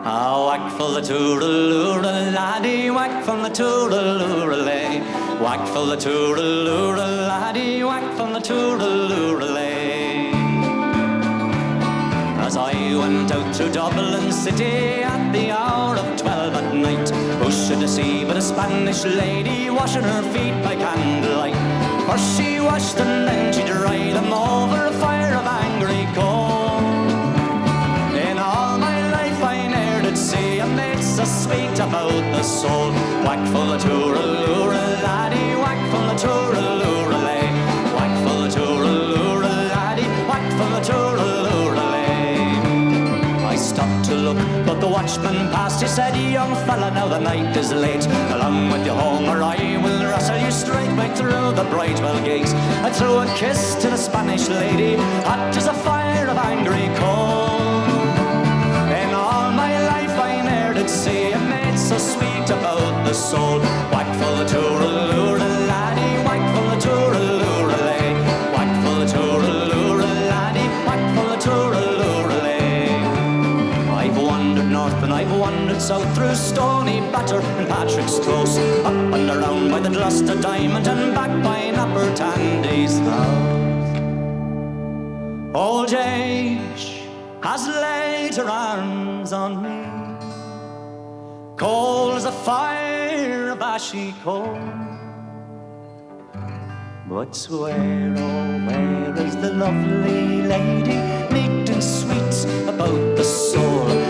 Ah, whack for the toodaloo, laddie, whack from the toodaloo-lay. Whack for the toodaloo, laddie, whack from the toodaloo-lay. As I went out through Dublin city at the hour of 12 at night, who should I see but a Spanish lady washing her feet by candlelight? First she washed and then she dried them over a fire of angry coal. In all my life I ne'er did see a maid so sweet about the soul. Whack for the tooraloo, laddie, whack for the tooraloo, lay. Whack for the tooraloo, laddie, whack for the tooraloo, lay. I stopped to look, but the watchman passed. He said, young fella, now the night is late. Along with you home, or I will rustle you straight back through the Bridewell gate. I threw a kiss to the Spanish lady, hot as a fire of angry coal. In all my life I ne'er did see a maid so sweet about the soul. Whack for the tooraloo, laddie, whack for the tooraloo, lay. Whack for the tooraloo, laddie, whack for the tooraloo, lay. I've wandered north and I've wandered south, through Stony Batter and Patrick's Close, up and around by the Gloucester Diamond and back by Upper Tandy's house. Old age has laid her arms on me, cold as a fire of ashy coal. But where, oh where is the lovely lady, meek and sweet about the soul?